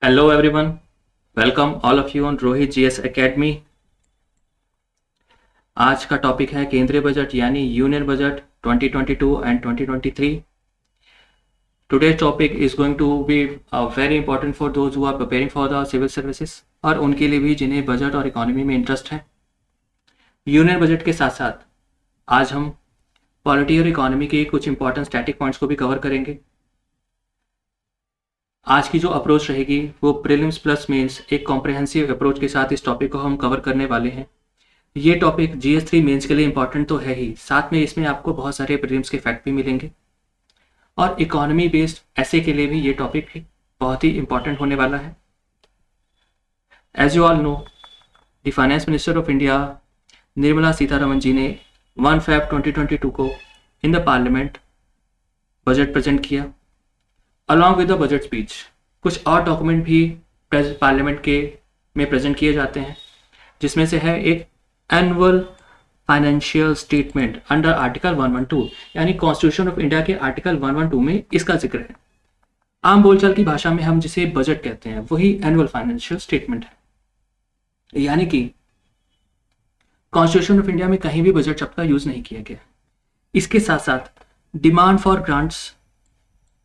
Hello everyone, welcome all of you on Rohit GS academy. आज का topic है केंद्रीय बजट यानी union budget 2022 and 2023। Today's topic is going to be very important for those who are preparing for the civil services और उनके लिए भी जिन्हें बजट और इकोनॉमी में इंटरेस्ट है। यूनियन बजट के साथ साथ आज हम पॉलिटी और इकोनॉमी के कुछ इंपॉर्टेंट स्टैटिक पॉइंट्स को भी कवर करेंगे। आज की जो अप्रोच रहेगी वो प्रीलिम्स प्लस मेंस एक कॉम्प्रिहेंसिव अप्रोच के साथ इस टॉपिक को हम कवर करने वाले हैं। ये टॉपिक GS3 मेंस के लिए इंपॉर्टेंट तो है ही, साथ में इसमें आपको बहुत सारे प्रीलिम्स के फैक्ट भी मिलेंगे और इकोनॉमी बेस्ड ऐसे के लिए भी ये टॉपिक भी बहुत ही इंपॉर्टेंट होने वाला है। As you all know, the finance minister of India Nirmala Sitharaman ji ने 1 Feb 2022 को in the parliament budget present किया along with the budget speech. कुछ और डॉक्यूमेंट भी पार्लियामेंट के में प्रेजेंट किए जाते हैं, जिसमें से है एक annual financial statement under article 112 यानी कॉन्स्टिट्यूशन ऑफ इंडिया के आर्टिकल 112 में इसका जिक्र है। आम बोलचाल की भाषा में हम जिसे बजट कहते हैं वही एनुअल फाइनेंशियल स्टेटमेंट है, यानी कि कॉन्स्टिट्यूशन ऑफ इंडिया में कहीं भी बजट शब्द का यूज नहीं किया गया। इसके साथ साथ डिमांड फॉर ग्रांट्स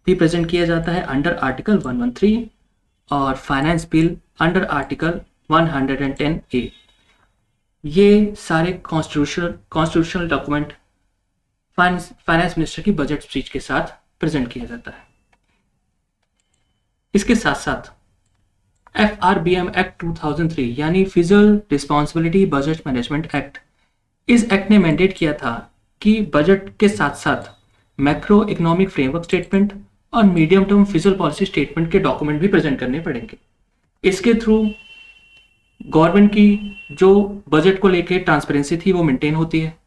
भी प्रेजेंट किया जाता है अंडर आर्टिकल 113 और finance bill under article 110A। ये सारे कॉन्स्टिट्यूशनल डॉक्यूमेंट फाइनेंस मिनिस्टर की बजट स्पीच के साथ प्रेजेंट किया जाता है। इसके साथ साथ FRBM एक्ट 2003 यानी physical responsibility budget management act, इस एक्ट ने मैंडेट किया था कि बजट के साथ साथ मैक्रो इकोनॉमिक फ्रेमवर्क स्टेटमेंट और medium term physical policy statement के डॉक्यूमेंट भी प्रेजेंट करने पड़ेंगे। इसके थ्रू गवर्नमेंट की जो बजट को लेके ट्रांसपेरेंसी थी वो मेंटेन होती है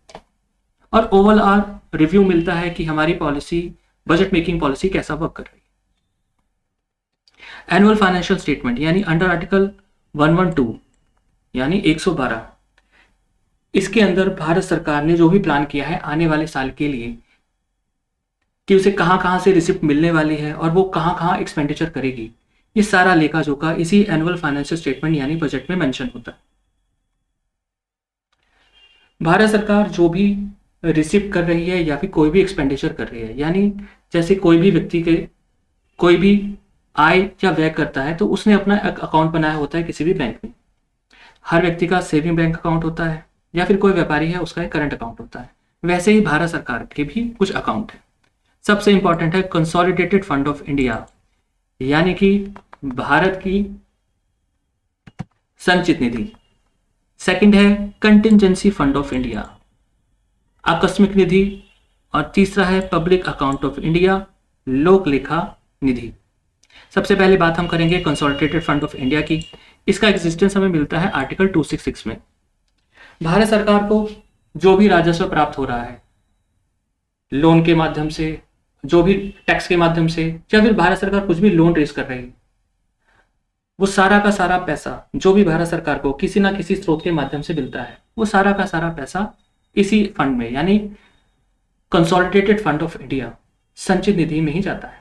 और ओवरऑल रिव्यू मिलता है कि हमारी पॉलिसी बजट मेकिंग पॉलिसी कैसा वर्क कर रही है। एनुअल फाइनेंशियल स्टेटमेंट यानी अंडर आर्टिकल 112 यानी 112, इसके अंदर भारत सरकार ने जो भी प्लान किया है आने वाले साल के लिए कि उसे कहां कहां से रिसिप्ट मिलने वाली है और वो कहां कहां एक्सपेंडिचर करेगी, ये सारा लेखा जोखा इसी एनुअल फाइनेंशियल स्टेटमेंट यानी बजट में मेंशन होता है। भारत सरकार जो भी रिसिप्ट कर रही है या फिर कोई भी एक्सपेंडिचर कर रही है, यानी जैसे कोई भी व्यक्ति के कोई भी आय या व्यय करता है तो उसने अपना अकाउंट बनाया होता है किसी भी बैंक में। हर व्यक्ति का सेविंग बैंक अकाउंट होता है या फिर कोई व्यापारी है उसका एक करंट अकाउंट होता है। वैसे ही भारत सरकार के भी कुछ अकाउंट है। सबसे इंपॉर्टेंट है कंसोलिडेटेड फंड ऑफ इंडिया, यानी कि भारत की संचित निधि। सेकंड है कंटिंजेंसी फंड ऑफ इंडिया, आकस्मिक निधि। और तीसरा है पब्लिक अकाउंट ऑफ इंडिया, लोक लेखा निधि। सबसे पहले बात हम करेंगे कंसोलिडेटेड फंड ऑफ इंडिया की। इसका एग्जिस्टेंस हमें मिलता है आर्टिकल 266 में। भारत सरकार को जो भी राजस्व प्राप्त हो रहा है लोन के माध्यम से, जो भी टैक्स के माध्यम से, या फिर भारत सरकार कुछ भी लोन रेज कर रही है, वो सारा का सारा पैसा जो भी भारत सरकार को किसी ना किसी स्रोत के माध्यम से मिलता है वो सारा का सारा पैसा इसी फंड में यानी कंसोलिडेटेड फंड ऑफ इंडिया संचित निधि में ही जाता है।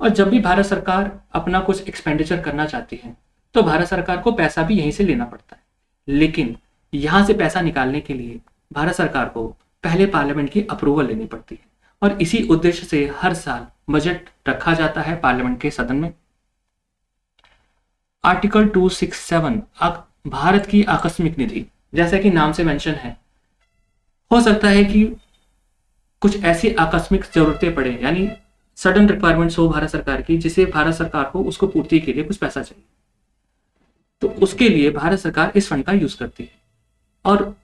और जब भी भारत सरकार अपना कुछ एक्सपेंडिचर करना चाहती है तो भारत सरकार को पैसा भी यहीं से लेना पड़ता है, लेकिन यहां से पैसा निकालने के लिए भारत सरकार को पहले पार्लियामेंट की अप्रूवल लेनी पड़ती है और इसी उद्देश्य से हर साल बजट रखा जाता है पार्लियामेंट के सदन में। आर्टिकल 267 भारत की आकस्मिक निधि, जैसा कि नाम से मेंशन है, हो सकता है कि कुछ ऐसी आकस्मिक जरूरतें पड़े यानी सडन रिक्वायरमेंट्स हो भारत सरकार की, जिसे भारत सरकार को उसको पूर्ति के लिए कुछ पैसा चाहिए, तो उसके लिए भारत सरकार इस फंड का यूज करती है और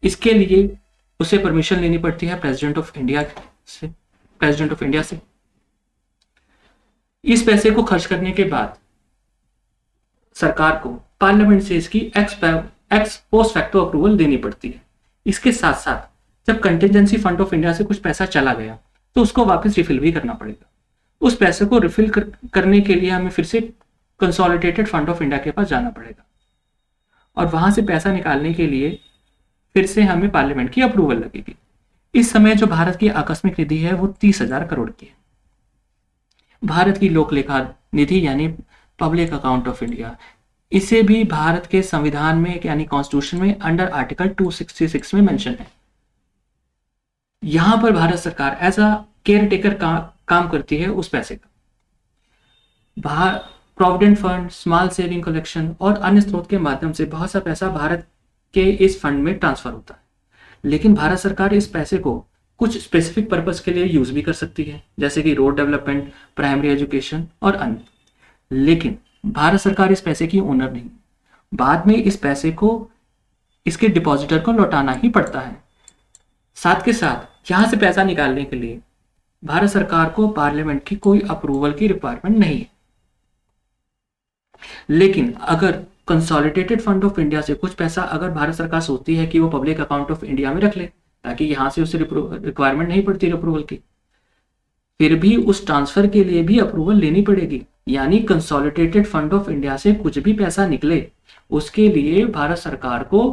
इसके लिए उसे परमिशन लेनी पड़ती है प्रेसिडेंट ऑफ इंडिया से। इस पैसे को खर्च करने के बाद सरकार को पार्लियामेंट से इसकी एक्स पोस्ट फैक्टो अप्रूवल देनी पड़ती है। इसके साथ साथ जब कंटिजेंसी फंड ऑफ इंडिया से कुछ पैसा चला गया तो उसको वापस रिफिल भी करना पड़ेगा। उस पैसे को रिफिल करने के लिए हमें फिर से कंसोलिडेटेड फंड ऑफ इंडिया के पास जाना पड़ेगा और वहां से पैसा निकालने के लिए फिर से हमें पार्लियामेंट की अप्रूवल लगेगी। इस समय जो भारत की आकस्मिक निधि है वो 30,000 करोड़ की है। भारत की लोक लेखा निधि यानी पब्लिक अकाउंट ऑफ इंडिया, इसे भी भारत के संविधान में यानी कॉन्स्टिट्यूशन में अंडर आर्टिकल 266 में मेंशन है। यहां पर भारत सरकार एज अ केयर टेकर काम करती है उस पैसे का। Provident fund, small saving collection और अन्य स्रोत के माध्यम से बहुत सा पैसा भारत के इस फंड में ट्रांसफर होता है, लेकिन भारत सरकार इस पैसे को कुछ स्पेसिफिक पर्पस के लिए यूज भी कर सकती है, जैसे कि रोड डेवलपमेंट, प्राइमरी एजुकेशन और अन्य। लेकिन भारत सरकार इस पैसे की ओनर नहीं, बाद में इस पैसे को इसके डिपॉजिटर को लौटाना ही पड़ता है। साथ के साथ यहां से पैसा निकालने के लिए भारत सरकार को पार्लियामेंट की कोई अप्रूवल की रिक्वायरमेंट नहीं है। लेकिन अगर कंसोलिडेटेड फंड ऑफ इंडिया से कुछ पैसा अगर भारत सरकार सोचती है कि वो पब्लिक अकाउंट ऑफ इंडिया में रख ले, ताकि यहां से उसे रिक्वायरमेंट नहीं पड़ती अप्रूवल की, फिर भी उस ट्रांसफर के लिए भी अप्रूवल लेनी पड़ेगी। यानी कंसोलिडेटेड फंड ऑफ इंडिया से कुछ भी पैसा निकले उसके लिए भारत सरकार को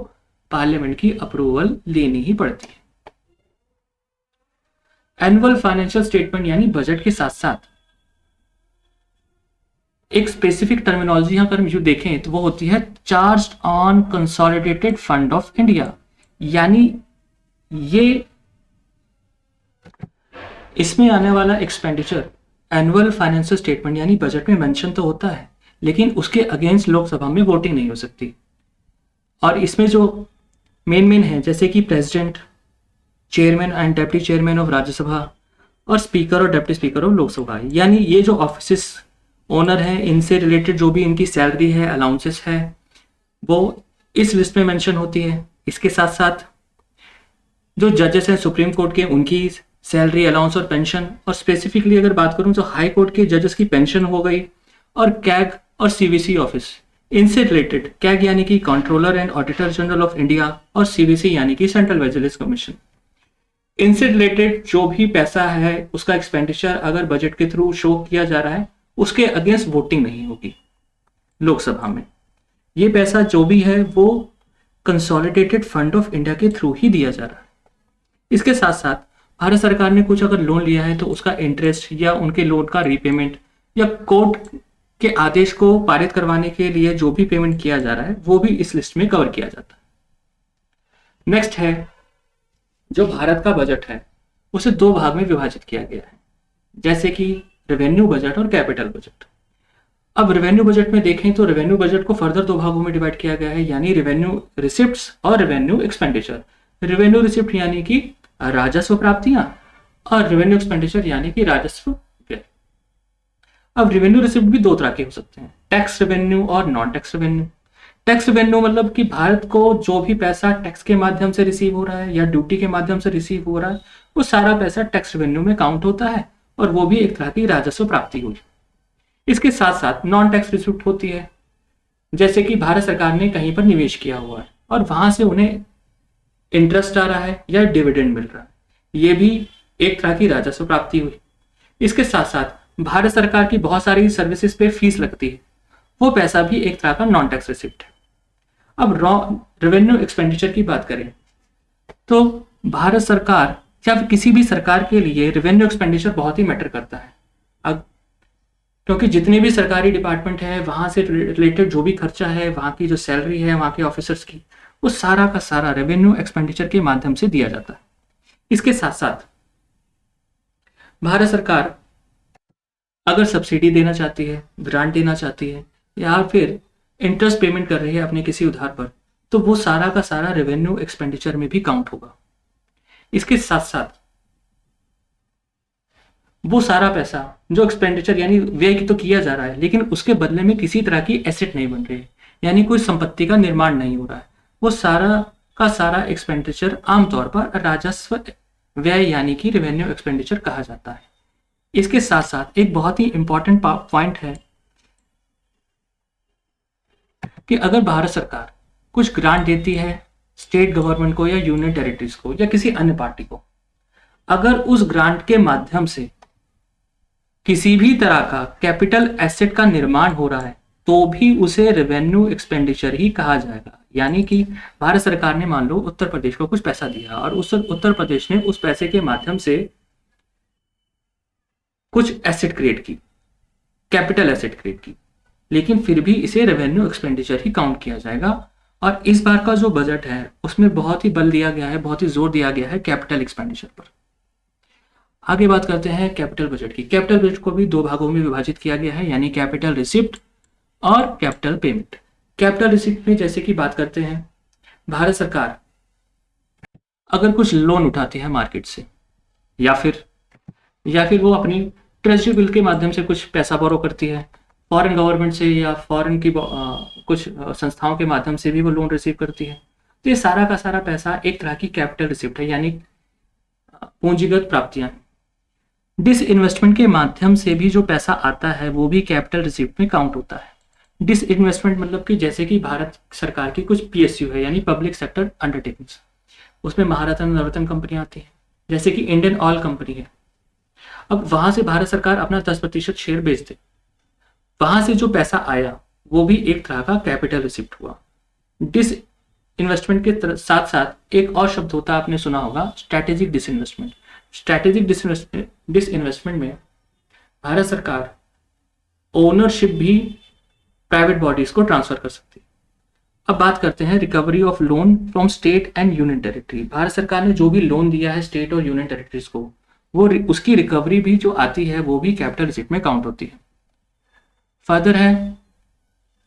पार्लियामेंट की अप्रूवल लेनी ही पड़ती है। एनुअल फाइनेंशियल स्टेटमेंट यानी बजट के साथ साथ एक स्पेसिफिक टर्मिनोलॉजी यहां पर जो देखें तो वो होती है charge on consolidated fund of India. यानी ये इसमें आने वाला एक्सपेंडिचर एनुअल फाइनेंशियल स्टेटमेंट यानी बजट में मेंशन तो होता है, लेकिन उसके अगेंस्ट लोकसभा में वोटिंग नहीं हो सकती। और इसमें जो मेन है जैसे कि president, chairman and deputy chairman of Rajya Sabha और स्पीकर और डेप्टी स्पीकर ऑफ लोकसभा, यानी ये जो ऑफिस ओनर है इनसे रिलेटेड जो भी इनकी सैलरी है, अलाउंसेस है, वो इस लिस्ट में मेंशन होती है। इसके साथ साथ जो जजेस हैं सुप्रीम कोर्ट के, उनकी सैलरी, अलाउंस और पेंशन, और स्पेसिफिकली अगर बात करूं तो हाई कोर्ट के जजेस की पेंशन हो गई, और कैग और सीवीसी ऑफिस इनसे रिलेटेड, कैग यानी कि controller and auditor general of India और सीवीसी यानी कि सेंट्रल विजिलेंस कमीशन, इनसे रिलेटेड जो भी पैसा है उसका एक्सपेंडिचर अगर बजट के थ्रू शो किया जा रहा है उसके अगेंस्ट वोटिंग नहीं होगी लोकसभा में। ये पैसा जो भी है वो कंसोलिडेटेड फंड ऑफ इंडिया के थ्रू ही दिया जा रहा है। इसके साथ साथ भारत सरकार ने कुछ अगर लोन लिया है तो उसका इंटरेस्ट या उनके लोन का रीपेमेंट या कोर्ट के आदेश को पारित करवाने के लिए जो भी पेमेंट किया जा रहा है वो भी इस लिस्ट में कवर किया जाता है। नेक्स्ट है जो भारत का बजट है उसे दो भाग में विभाजित किया गया है, जैसे कि रेवेन्यू बजट और कैपिटल बजट। अब रेवेन्यू बजट में देखें तो रेवेन्यू बजट को फर्दर दो भागों में डिवाइड किया गया है, यानी रेवेन्यू रिसिप्ट्स और रेवेन्यू एक्सपेंडिचर। रेवेन्यू रिसिप्ट यानी कि राजस्व प्राप्तियां और रेवेन्यू एक्सपेंडिचर यानी कि राजस्व व्यय। अब रेवेन्यू रिसिप्ट भी दो तरह के हो सकते हैं, टैक्स रेवेन्यू और non tax revenue. Tax revenue मतलब कि भारत को जो भी पैसा टैक्स के माध्यम से रिसीव हो रहा है या ड्यूटी के माध्यम से रिसीव हो रहा है वो सारा पैसा टैक्स रेवेन्यू में काउंट होता है और वो भी एक तरह की राजस्व प्राप्ति हुई। इसके साथ साथ नॉन टैक्स रिसिप्ट होती है, जैसे कि भारत सरकार ने कहीं पर निवेश किया हुआ है और वहां से उन्हें इंटरेस्ट आ रहा है या डिविडेंड मिल रहा है, ये भी एक तरह की राजस्व प्राप्ति हुई। इसके साथ साथ भारत सरकार की बहुत सारी सर्विसेज पे फीस लगती है, वो पैसा भी एक तरह का नॉन टैक्स रिसिप्ट है। अब रेवेन्यू एक्सपेंडिचर की बात करें तो भारत सरकार या किसी भी सरकार के लिए रेवेन्यू एक्सपेंडिचर बहुत ही मैटर करता है। अब क्योंकि जितने भी सरकारी डिपार्टमेंट है वहां से रिलेटेड जो भी खर्चा है, वहां की जो सैलरी है वहां के ऑफिसर्स की, वो सारा का सारा रेवेन्यू एक्सपेंडिचर के माध्यम से दिया जाता है। इसके साथ साथ भारत सरकार अगर सब्सिडी देना चाहती है, ग्रांट देना चाहती है या फिर इंटरेस्ट पेमेंट कर रही है अपने किसी उधार पर, तो वो सारा का सारा रेवेन्यू एक्सपेंडिचर में भी काउंट होगा। इसके साथ साथ वो सारा पैसा जो एक्सपेंडिचर यानी व्यय तो किया जा रहा है, लेकिन उसके बदले में किसी तरह की एसेट नहीं बन रही है, यानी कोई संपत्ति का निर्माण नहीं हो रहा है, वो सारा का सारा एक्सपेंडिचर आमतौर पर राजस्व व्यय यानी कि रेवेन्यू एक्सपेंडिचर कहा जाता है। इसके साथ साथ एक बहुत ही इंपॉर्टेंट पॉइंट है कि अगर भारत सरकार कुछ ग्रांट देती है स्टेट गवर्नमेंट को या यूनियन टेरिटरीज को या किसी अन्य पार्टी को, अगर उस ग्रांट के माध्यम से किसी भी तरह का कैपिटल एसेट का निर्माण हो रहा है तो भी उसे रेवेन्यू एक्सपेंडिचर ही कहा जाएगा। यानी कि भारत सरकार ने मान लो उत्तर प्रदेश को कुछ पैसा दिया और उस उत्तर प्रदेश ने उस पैसे के माध्यम से कुछ एसेट क्रिएट की, कैपिटल एसेट क्रिएट की, लेकिन फिर भी इसे रेवेन्यू एक्सपेंडिचर ही काउंट किया जाएगा। और इस बार का जो बजट है उसमें बहुत ही बल दिया गया है, बहुत ही जोर दिया गया है कैपिटल एक्सपेंडिचर पर। आगे बात करते हैं कैपिटल बजट की। कैपिटल बजट को भी दो भागों में विभाजित किया गया है, यानी कैपिटल रिसिप्ट और कैपिटल पेमेंट। कैपिटल रिसिप्ट में जैसे कि बात करते हैं, भारत सरकार अगर कुछ लोन उठाती है मार्केट से, या फिर वो अपनी ट्रेजरी बिल के माध्यम से कुछ पैसा बोरो करती है, फॉरेन गवर्नमेंट से या फॉरेन की कुछ संस्थाओं के माध्यम से भी वो लोन रिसीव करती है, तो ये सारा का सारा पैसा एक तरह की कैपिटल रिसिप्ट है, यानी पूंजीगत प्राप्तियां। डिस इन्वेस्टमेंट के माध्यम से भी जो पैसा आता है वो भी कैपिटल रिसिप्ट में काउंट होता है। डिस इन्वेस्टमेंट मतलब कि जैसे कि भारत सरकार की कुछ पीएसयू है, यानी पब्लिक सेक्टर अंडरटेकिंग्स, उसमें महारत्न नवरत्न कंपनियां आती हैं, जैसे कि इंडियन ऑयल कंपनी है। अब वहां से भारत सरकार अपना 10% शेयर बेच दे, वहां से जो पैसा आया वो भी एक तरह का कैपिटल रिसिप्ट हुआ। डिस इन्वेस्टमेंट के साथ साथ एक और शब्द होता है, आपने सुना होगा, स्ट्रैटेजिक डिसइन्वेस्टमेंट। स्ट्रैटेजिक डिसइन्वेस्टमेंट में भारत सरकार ओनरशिप भी प्राइवेट बॉडीज को ट्रांसफर कर सकती है। अब बात करते हैं recovery of loan from state and union territory. Bharat सरकार ने जो भी लोन दिया है स्टेट और यूनियन टेरिटरीज को, वो उसकी रिकवरी भी जो आती है वो भी कैपिटल रिसिप्ट में काउंट होती है। फर्दर है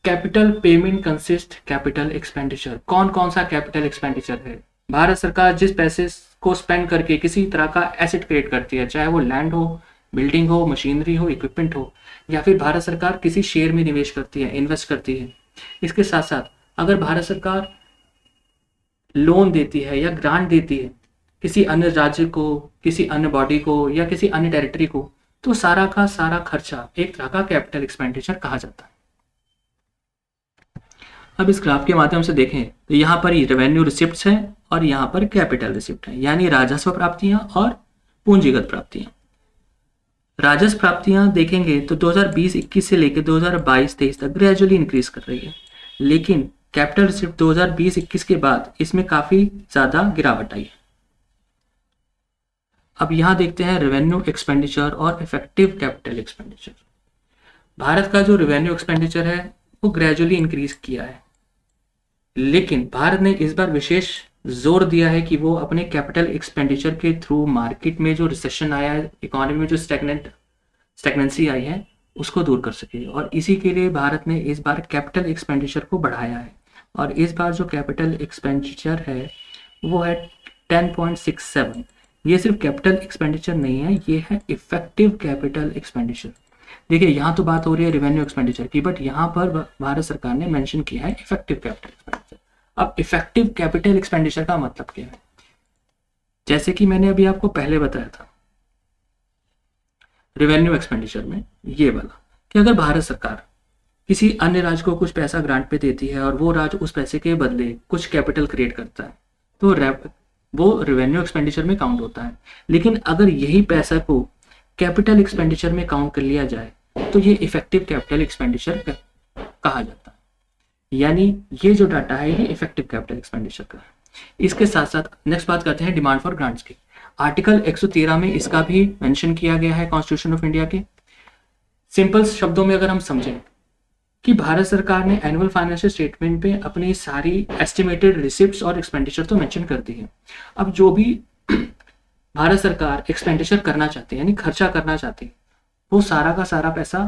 capital payment consist capital expenditure. कौन कौन सा कैपिटल एक्सपेंडिचर है? भारत सरकार जिस पैसे को स्पेंड करके किसी तरह का एसेट क्रिएट करती है, चाहे वो लैंड हो, बिल्डिंग हो, मशीनरी हो, इक्विपमेंट हो, या फिर भारत सरकार किसी शेयर में निवेश करती है, इन्वेस्ट करती है। इसके साथ साथ अगर भारत सरकार लोन देती है या ग्रांट देती है किसी अन्य राज्य को, किसी अन्य बॉडी को या किसी अन्य टेरिटरी को, तो सारा का सारा खर्चा एक तरह का कैपिटल एक्सपेंडिचर कहा जाता है। अब इस ग्राफ के माध्यम से देखें तो यहाँ पर रेवेन्यू रिसिप्ट्स हैं और यहाँ पर कैपिटल रिसिप्ट है, यानी राजस्व प्राप्तियां और पूंजीगत प्राप्तियां। राजस्व प्राप्तियां देखेंगे तो 2020-21 से लेकर 2022-23 तक ग्रेजुअली इंक्रीज कर रही है, लेकिन कैपिटल रिसिप्ट 2020-21 के बाद इसमें काफी ज्यादा गिरावट आई है। अब यहां देखते हैं रेवेन्यू एक्सपेंडिचर और इफेक्टिव कैपिटल एक्सपेंडिचर। भारत का जो रेवेन्यू एक्सपेंडिचर है वो ग्रेजुअली इंक्रीज किया है, लेकिन भारत ने इस बार विशेष जोर दिया है कि वो अपने कैपिटल एक्सपेंडिचर के थ्रू मार्केट में जो रिसेशन आया है, इकोनॉमी में जो स्टैग्नेंसी आई है, उसको दूर कर सके। और इसी के लिए भारत ने इस बार कैपिटल एक्सपेंडिचर को बढ़ाया है, और इस बार जो कैपिटल एक्सपेंडिचर है वो है 10.67। ये सिर्फ कैपिटल एक्सपेंडिचर नहीं है, ये है इफेक्टिव कैपिटल एक्सपेंडिचर। देखिए यहाँ तो बात हो रही है रेवेन्यू एक्सपेंडिचर की, बट यहाँ पर भारत सरकार ने मेंशन किया है इफेक्टिव कैपिटल एक्सपेंडिचर। अब इफेक्टिव कैपिटल एक्सपेंडिचर का मतलब क्या है? जैसे कि मैंने अभी आपको पहले बताया था रेवेन्यू एक्सपेंडिचर में ये वाला, कि अगर भारत सरकार किसी अन्य राज्य को कुछ पैसा ग्रांट पे देती है और वो राज्य उस पैसे के बदले कुछ कैपिटल क्रिएट करता है, तो वो रेवेन्यू एक्सपेंडिचर में काउंट होता है। लेकिन अगर यही पैसा को कैपिटल एक्सपेंडिचर में काउंट कर लिया जाए तो ये इफेक्टिव कैपिटल एक्सपेंडिचर कहा जाता है, यानी ये जो डाटा है ये इफेक्टिव कैपिटल एक्सपेंडिचर का है। इसके साथ साथ नेक्स्ट बात करते हैं डिमांड फॉर ग्रांट्स की। आर्टिकल 113 में इसका भी मेंशन किया गया है कॉन्स्टिट्यूशन ऑफ इंडिया के। सिंपल शब्दों में अगर हम समझें कि भारत सरकार ने एनुअल फाइनेंशियल स्टेटमेंट पे अपनी सारी एस्टिमेटेड रिसिप्ट्स और एक्सपेंडिचर तो मेंशन कर दी है। अब जो भी भारत सरकार एक्सपेंडिचर करना चाहती है, यानी खर्चा करना चाहती है, वो सारा का सारा पैसा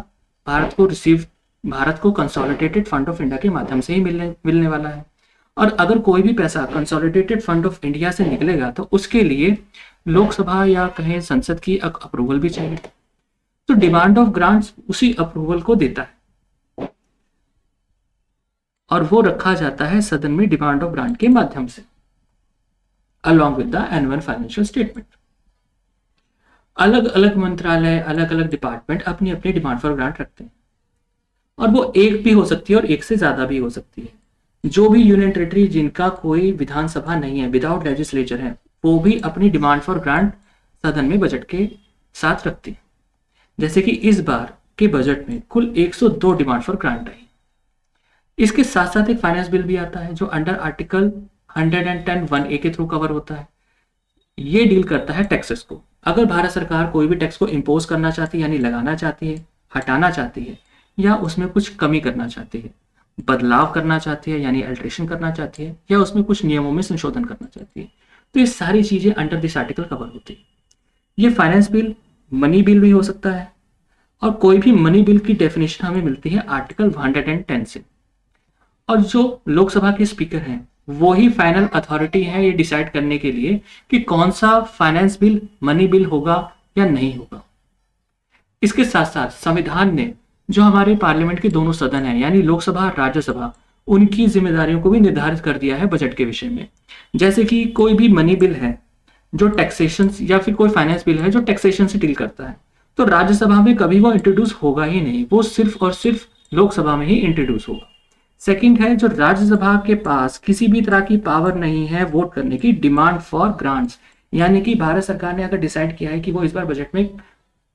भारत को कंसोलिडेटेड फंड ऑफ इंडिया के माध्यम से ही मिलने वाला है। और अगर कोई भी पैसा कंसोलिडेटेड फंड ऑफ इंडिया से निकलेगा तो उसके लिए लोकसभा या कहें संसद की अप्रूवल भी चाहिए। तो डिमांड ऑफ ग्रांट्स उसी अप्रूवल को देता है और वो रखा जाता है सदन में डिमांड ऑफ ग्रांट के माध्यम से along with the annual financial statement. अलग अलग मंत्रालय, अलग अलग डिपार्टमेंट अपनी अपनी डिमांड फॉर ग्रांट रखते हैं, और वो एक भी हो सकती है और एक से ज्यादा भी हो सकती है। जो भी यूनियन टेरिटरी जिनका कोई विधानसभा नहीं है, विदाउट लेजिस्लेचर है, वो भी अपनी डिमांड फॉर ग्रांट सदन में बजट के साथ रखती है। जैसे कि इस बार के बजट में कुल 102 डिमांड फॉर ग्रांट आई। इसके साथ साथ एक फाइनेंस बिल भी आता है जो अंडर आर्टिकल 110(1)(a) के थ्रू कवर होता है। ये डील करता है टैक्सेस को। अगर भारत सरकार कोई भी टैक्स को इम्पोज करना चाहती है, यानी लगाना चाहती है, हटाना चाहती है, या उसमें कुछ कमी करना चाहती है, बदलाव करना चाहती है यानी अल्ट्रेशन करना चाहती है, या उसमें कुछ नियमों में संशोधन करना चाहती है। तो ये सारी चीजें अंडर दिस आर्टिकल कवर होती है। ये फाइनेंस बिल मनी बिल भी हो सकता है, और कोई भी मनी बिल की डेफिनेशन हमें मिलती है आर्टिकल 110 से। और जो लोकसभा के स्पीकर हैं वो ही फाइनल अथॉरिटी है ये डिसाइड करने के लिए कि कौन सा फाइनेंस बिल मनी बिल होगा या नहीं होगा। इसके साथ साथ संविधान ने जो हमारे पार्लियामेंट के दोनों सदन हैं यानी लोकसभा और राज्यसभा, उनकी जिम्मेदारियों को भी निर्धारित कर दिया है बजट के विषय में। जैसे कि कोई भी मनी बिल है जो टैक्सेशन, या फिर कोई फाइनेंस बिल है जो टैक्सेशन से डील करता है, तो राज्यसभा में कभी वो इंट्रोड्यूस होगा ही नहीं, वो सिर्फ और सिर्फ लोकसभा में ही इंट्रोड्यूस होगा। सेकंड है, जो राज्यसभा के पास किसी भी तरह की पावर नहीं है वोट करने की, डिमांड फॉर ग्रांट्स, यानी कि भारत सरकार ने अगर डिसाइड किया है कि वो इस बार बजट में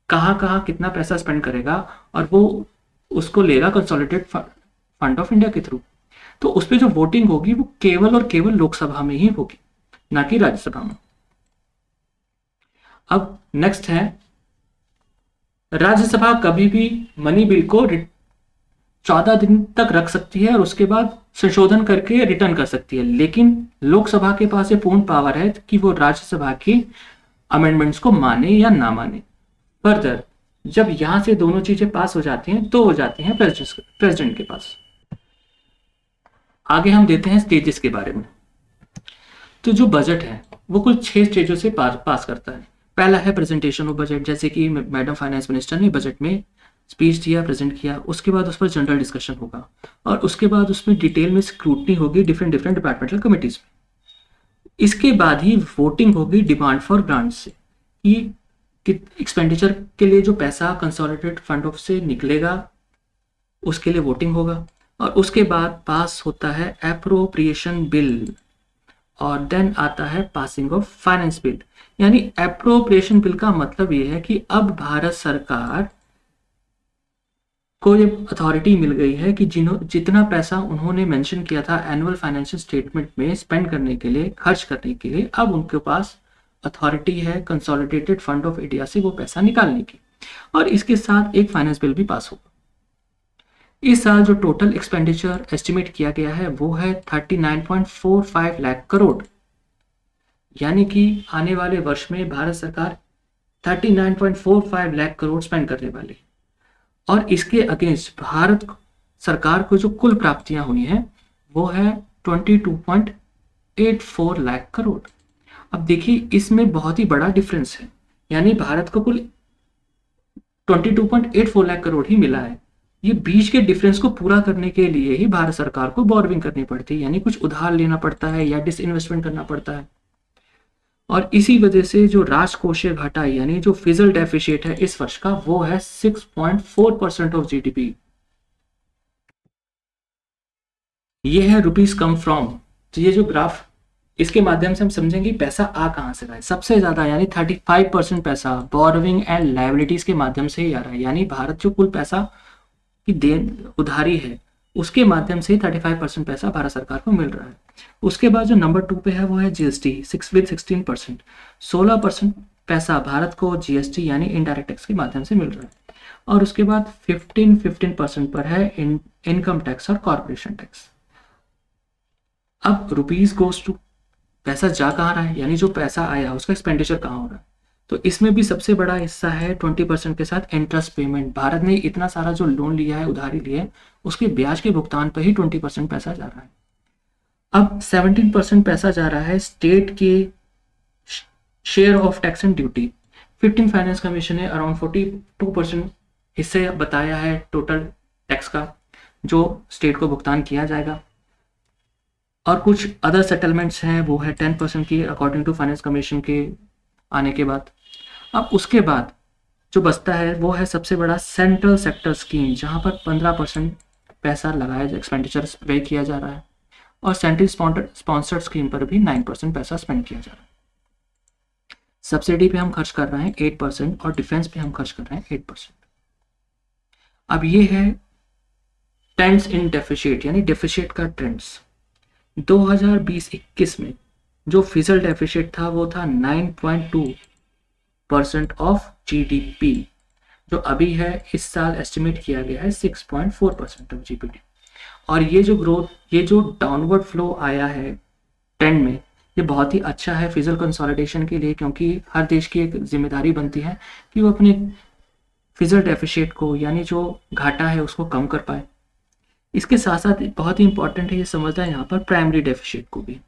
कहाँ कहाँ कितना पैसा स्पेंड करेगा और वो उसको लेगा कंसोलिडेटेड फंड ऑफ इंडिया के थ्रू, तो उस पर जो वोटिंग होगी वो केवल और केवल लोकसभा में ही होगी, ना कि राज्यसभा में। अब नेक्स्ट है, राज्यसभा कभी भी मनी बिल को 14 दिन तक रख सकती है और उसके बाद संशोधन करके रिटर्न कर सकती है, लेकिन लोकसभा के पास ये पूर्ण पावर है कि वो राज्यसभा की अमेंडमेंट्स को माने या ना माने। फर्दर जब यहां से दोनों चीजें पास हो जाती हैं तो हो जाती हैं प्रेसिडेंट के पास। आगे हम देते हैं स्टेजेस के बारे में। तो जो बजट है वो कुल 6 स्टेजों से पास करता है। पहला है प्रेजेंटेशन ऑफ बजट, जैसे कि मैडम फाइनेंस मिनिस्टर ने बजट में स्पीच दिया, प्रेजेंट किया, उसके बाद उस पर जनरल डिस्कशन होगा और उसके बाद उसमें डिटेल में स्क्रूटनी होगी डिफरेंट डिपार्टमेंटल कमिटीज में। इसके बाद ही वोटिंग होगी डिमांड फॉर ग्रांट्स से कि एक्सपेंडिचर के लिए जो पैसा कंसोलिडेटेड फंड ऑफ से निकलेगा उसके लिए वोटिंग होगा, और उसके बाद पास होता है एप्रोप्रिएशन बिल, और देन आता है पासिंग ऑफ फाइनेंस बिल। यानी एप्रोप्रिएशन बिल का मतलब यह है कि अब भारत सरकार को ये अथॉरिटी मिल गई है कि जितना पैसा उन्होंने मेंशन किया था एनुअल फाइनेंशियल स्टेटमेंट में स्पेंड करने के लिए, खर्च करने के लिए, अब उनके पास अथॉरिटी है कंसोलिडेटेड फंड ऑफ इंडिया से वो पैसा निकालने की, और इसके साथ एक फाइनेंस बिल भी पास होगा। इस साल जो टोटल एक्सपेंडिचर एस्टिमेट किया गया है वो है 39.45 लाख करोड़, यानी कि आने वाले वर्ष में भारत सरकार 39.45 लाख करोड़ स्पेंड करने वाली, और इसके अगेंस्ट भारत सरकार को जो कुल प्राप्तियां हुई हैं वो है 22.84 लाख करोड़। अब देखिए इसमें बहुत ही बड़ा डिफरेंस है, यानी भारत को कुल 22.84 लाख करोड़ ही मिला है। ये बीच के डिफरेंस को पूरा करने के लिए ही भारत सरकार को बोरोविंग करनी पड़ती है, यानी कुछ उधार लेना पड़ता है या डिसइन्वेस्टमेंट करना पड़ता है, और इसी वजह से जो राजकोषीय घाटा यानी जो फिजिकल डेफिसिट है इस वर्ष का वो है 6.4% ऑफ जीडीपी। ये है रुपीज कम फ्रॉम। तो ये जो ग्राफ, इसके माध्यम से हम समझेंगे पैसा आ कहां से रहा है। सबसे ज्यादा यानी 35% पैसा बोरोविंग एंड लायबिलिटीज के माध्यम से ही आ रहा है, यानी भारत जो कुल पैसा की देन उधारी है उसके माध्यम से 35% पैसा भारत सरकार को मिल रहा है। उसके बाद जो नंबर 2 पे है वो है जीएसटी 16%। 16% पैसा भारत को जीएसटी यानी इनडायरेक्ट टैक्स के माध्यम से मिल रहा है, और उसके बाद 15% पर है इनकम टैक्स और कॉर्पोरेशन टैक्स। अब रुपीज गोज टू, पैसा जा कहाँ रहा है, यानी जो पैसा आया उसका एक्सपेंडिचर कहाँ हो रहा है, तो इसमें भी सबसे बड़ा हिस्सा है 20% के साथ इंटरेस्ट पेमेंट। भारत ने इतना सारा जो लोन लिया है, उधारी ली है, उसके ब्याज के भुगतान पर ही 20% पैसा जा रहा है। अब 17% पैसा जा रहा है स्टेट के share of tax and duty. 15 finance commission ने अराउंड 42% हिस्से बताया है टोटल टैक्स का जो स्टेट को भुगतान किया जाएगा, और कुछ अदर सेटलमेंट्स हैं वो है 10% की अकॉर्डिंग टू फाइनेंस कमीशन के आने के बाद। अब उसके बाद जो बचता है वो है सबसे बड़ा सेंट्रल सेक्टर स्कीम, जहां पर 15% पैसा लगाया एक्सपेंडिचर पे किया जा रहा है, और सेंट्रल स्पॉन्सर्ड स्कीम पर भी 9% पैसा स्पेंड किया जा रहा है। सब्सिडी पे हम खर्च कर रहे हैं 8% और डिफेंस पे हम खर्च कर रहे हैं 8%। अब ये है ट्रेंड्स इन डेफिसिट, यानी डेफिसिट का ट्रेंड्स। 2020-21 में जो फिजिकल डेफिसिट था वो था 9.2% ऑफ जीडीपी, जो अभी है इस साल एस्टिमेट किया गया है 6.4% ऑफ जीपीटी। और ये जो ग्रोथ, ये जो डाउनवर्ड फ्लो आया है ट्रेंड में, ये बहुत ही अच्छा है फिजिकल कंसोलिडेशन के लिए, क्योंकि हर देश की एक जिम्मेदारी बनती है कि वो अपने फिजिकल डेफिशिएट को, यानी जो घाटा है उसको कम कर पाए। इसके साथ साथ बहुत ही इंपॉर्टेंट है ये समझना यहाँ पर प्राइमरी डेफिशिएट को भी।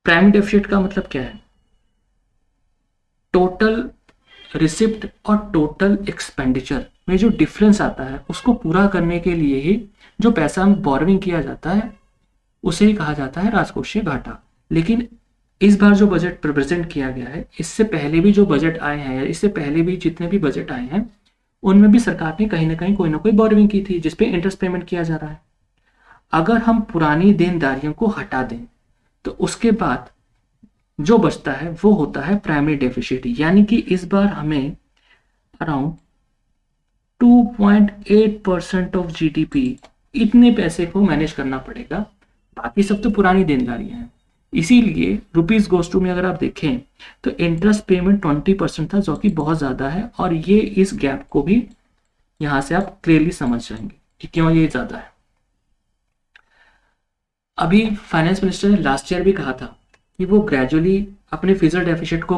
प्राइमरी डेफिशिएट का मतलब क्या है? टोटल रिसिप्ट और टोटल एक्सपेंडिचर में जो डिफरेंस आता है उसको पूरा करने के लिए ही जो पैसा बोरोविंग किया जाता है उसे ही कहा जाता है राजकोषीय घाटा। लेकिन इस बार जो बजट प्रेजेंट किया गया है, इससे पहले भी जो बजट आए हैं या इससे पहले भी जितने भी बजट आए हैं उनमें भी सरकार ने कहीं ना कहीं कोई ना कोई बोरोविंग की थी जिसपे इंटरेस्ट पेमेंट किया जा रहा है। अगर हम पुरानी देनदारियों को हटा दें तो उसके बाद जो बचता है वो होता है प्राइमरी डेफिसिट, यानी कि इस बार हमें अराउंड 2.8% ऑफ जीडीपी इतने पैसे को मैनेज करना पड़ेगा। बाकी सब तो पुरानी देनदारियां हैं। इसीलिए रुपीज गोस टू में अगर आप देखें तो इंटरेस्ट पेमेंट 20% था, जो कि बहुत ज्यादा है। और ये इस गैप को भी यहां से आप क्लियरली समझ जाएंगे कि क्यों ये ज्यादा है। अभी फाइनेंस मिनिस्टर ने लास्ट ईयर भी कहा था कि वो ग्रेजुअली अपने फिजिकल डेफिसिट को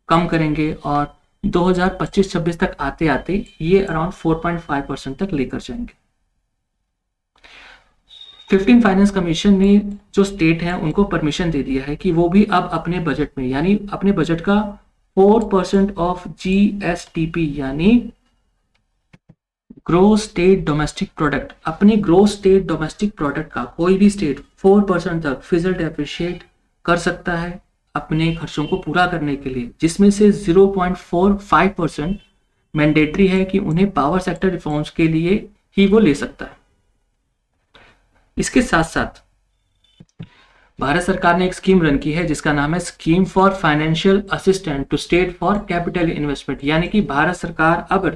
कम करेंगे और 2025-26 तक आते आते ये अराउंड 4.5% तक लेकर जाएंगे। 15 फाइनेंस कमीशन ने जो स्टेट है उनको परमिशन दे दिया है कि वो भी अब अपने बजट में, यानी अपने बजट का 4% ऑफ जीएसटीपी यानी ग्रोस स्टेट डोमेस्टिक प्रोडक्ट, अपने ग्रोस स्टेट डोमेस्टिक प्रोडक्ट का कोई भी स्टेट 4% तक फिजिकल डेफिसिट कर सकता है अपने खर्चों को पूरा करने के लिए, जिसमें से 0.45% मैंडेटरी है कि उन्हें पावर सेक्टर रिफॉर्म्स के लिए ही वो ले सकता है। इसके साथ साथ भारत सरकार ने एक स्कीम रन की है जिसका नाम है scheme for financial assistant to state for capital investment, यानी कि भारत सरकार अब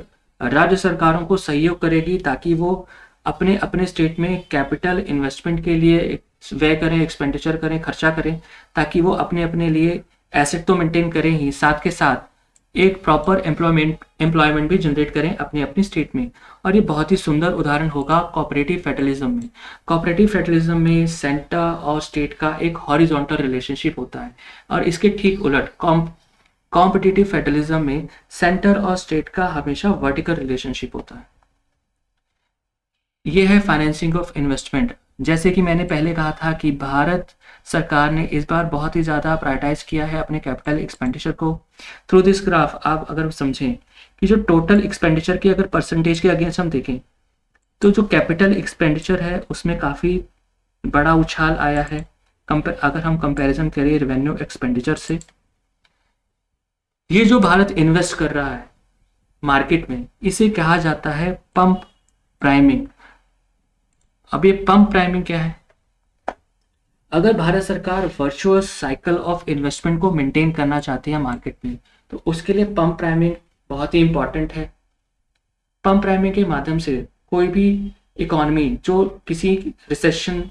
राज्य सरकारों को सहयोग करेगी ताकि वो अपने अपने स्टेट में कैपिटल इन्वेस्टमेंट के लिए व्यय करें, एक्सपेंडिचर करें, खर्चा करें, ताकि वो अपने अपने लिए एसेट तो मेंटेन करें ही, साथ के साथ एक प्रॉपर एम्प्लॉयमेंट भी जनरेट करें अपनी अपनी स्टेट में। और ये बहुत ही सुंदर उदाहरण होगा कोऑपरेटिव फेडरलिज्म में। कोऑपरेटिव फेडरलिज्म में सेंटर और स्टेट का एक हॉरिजॉन्टल रिलेशनशिप होता है, और इसके ठीक उलट कॉम्पिटिटिव फेडरलिज्म में सेंटर और स्टेट का हमेशा वर्टिकल रिलेशनशिप होता है। यह है फाइनेंसिंग ऑफ इन्वेस्टमेंट। जैसे कि मैंने पहले कहा था कि भारत सरकार ने इस बार बहुत ही ज़्यादा प्रायोरिटाइज किया है अपने कैपिटल एक्सपेंडिचर को। थ्रू दिस ग्राफ आप अगर समझें कि जो टोटल एक्सपेंडिचर की अगर परसेंटेज के अगेंस्ट हम देखें तो जो कैपिटल एक्सपेंडिचर है उसमें काफ़ी बड़ा उछाल आया है अगर हम कंपैरिजन करें रेवेन्यू एक्सपेंडिचर से। ये जो भारत इन्वेस्ट कर रहा है मार्केट में, इसे कहा जाता है पंप प्राइमिंग। अब ये पंप प्राइमिंग क्या है? अगर भारत सरकार वर्चुअस साइकिल ऑफ इन्वेस्टमेंट को मेंटेन करना चाहती है मार्केट में, तो उसके लिए पंप प्राइमिंग बहुत ही इंपॉर्टेंट है। पंप प्राइमिंग के माध्यम से कोई भी इकोनॉमी जो किसी रिसेशन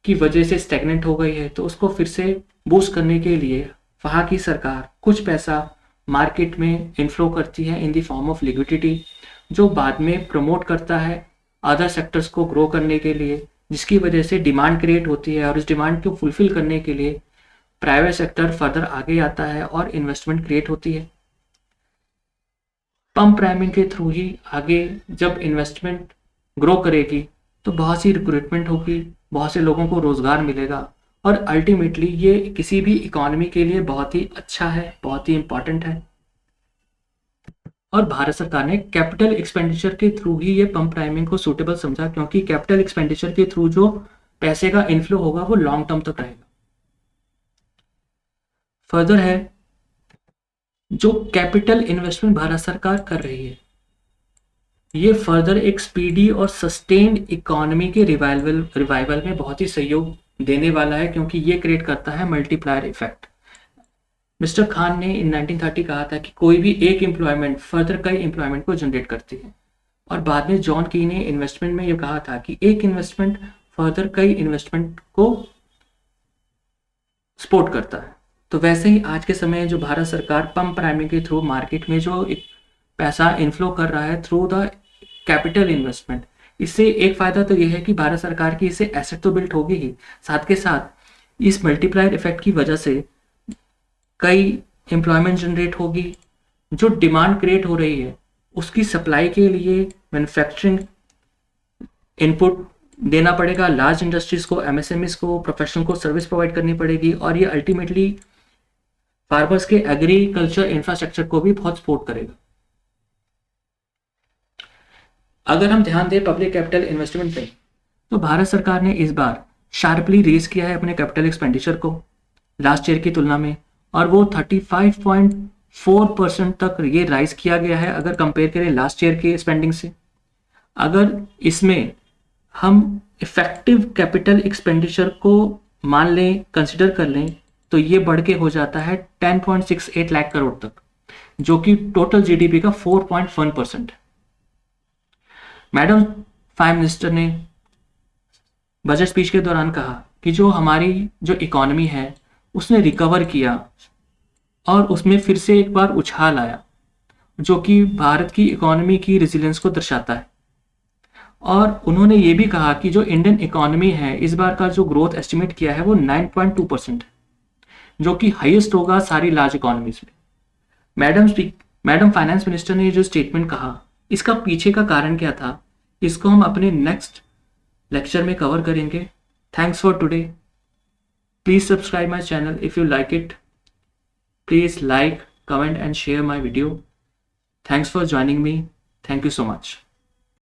की वजह से स्टैग्नेंट हो गई है तो उसको फिर से बूस्ट करने के लिए वहाँ की सरकार कुछ पैसा मार्केट में इनफ्लो करती है in the form of liquidity, जो बाद में प्रमोट करता है अदर सेक्टर्स को ग्रो करने के लिए, जिसकी वजह से डिमांड क्रिएट होती है। और इस डिमांड को फुलफिल करने के लिए प्राइवेट सेक्टर फर्दर आगे आता है और इन्वेस्टमेंट क्रिएट होती है। पंप प्राइमिंग के थ्रू ही आगे जब इन्वेस्टमेंट ग्रो करेगी तो बहुत सी रिक्रूटमेंट होगी, बहुत से लोगों को रोजगार मिलेगा, और अल्टीमेटली ये किसी भी इकोनॉमी के लिए बहुत ही अच्छा है, बहुत ही इंपॉर्टेंट है। और भारत सरकार ने कैपिटल एक्सपेंडिचर के थ्रू ही ये पंप प्राइमिंग को सूटेबल समझा, क्योंकि कैपिटल एक्सपेंडिचर के थ्रू जो पैसे का इनफ्लो होगा वो लॉन्ग टर्म तक रहेगा। फर्दर है जो कैपिटल इन्वेस्टमेंट भारत सरकार कर रही है, ये फर्दर एक स्पीडी और सस्टेन्ड इकोनॉमी के रिवाइवल में बहुत ही सहयोग देने वाला है, क्योंकि ये क्रिएट करता है मल्टीप्लायर इफेक्ट। मिस्टर खान ने इन 1930 कहा था कि कोई भी एक एम्प्लॉयमेंट फर्दर कई एम्प्लॉयमेंट को जनरेट करती है, और बाद में जॉन की ने इन्वेस्टमेंट में ये कहा था कि एक इन्वेस्टमेंट फर्दर कई इन्वेस्टमेंट को सपोर्ट करता है। तो वैसे ही आज के समय जो भारत सरकार पंप प्राइमिंग के थ्रू मार्केट में जो पैसा इनफ्लो कर रहा है थ्रू द कैपिटल इन्वेस्टमेंट। इससे एक फायदा तो यह है कि भारत सरकार की इससे एसेट तो बिल्ड होगी ही, साथ के साथ इस मल्टीप्लायर इफेक्ट की वजह से कई एम्प्लॉयमेंट जनरेट होगी। जो डिमांड क्रिएट हो रही है उसकी सप्लाई के लिए मैन्युफैक्चरिंग इनपुट देना पड़ेगा, लार्ज इंडस्ट्रीज को, एमएसएमईज को, प्रोफेशनल को सर्विस प्रोवाइड करनी पड़ेगी, और ये अल्टीमेटली फार्मर्स के एग्रीकल्चर इंफ्रास्ट्रक्चर को भी बहुत सपोर्ट करेगा। अगर हम ध्यान दें पब्लिक कैपिटल इन्वेस्टमेंट पे, तो भारत सरकार ने इस बार शार्पली रेज किया है अपने कैपिटल एक्सपेंडिचर को लास्ट ईयर की तुलना में, और वो 35.4% तक ये राइज किया गया है अगर कंपेयर करें लास्ट ईयर के स्पेंडिंग से। अगर इसमें हम इफेक्टिव कैपिटल एक्सपेंडिचर को मान लें, कंसिडर कर लें, तो ये बढ़ के हो जाता है 10.68 लाख करोड़ तक, जो कि टोटल जीडीपी का 4.1%। मैडम प्राइम मिनिस्टर ने बजट स्पीच के दौरान कहा कि जो हमारी जो इकोनॉमी है उसने रिकवर किया और उसमें फिर से एक बार उछाल आया, जो कि भारत की इकोनॉमी की रेजिलियंस को दर्शाता है। और उन्होंने ये भी कहा कि जो इंडियन इकोनॉमी है इस बार का जो ग्रोथ एस्टिमेट किया है वो 9.2%, जो कि हाईएस्ट होगा सारी लार्ज इकोनॉमीज में। मैडम फाइनेंस मिनिस्टर ने जो स्टेटमेंट कहा, इसका पीछे का कारण क्या था, इसको हम अपने नेक्स्ट लेक्चर में कवर करेंगे। Thanks for today. Please subscribe my channel if you like it. Please like, comment and share my video. Thanks for joining me. Thank you so much.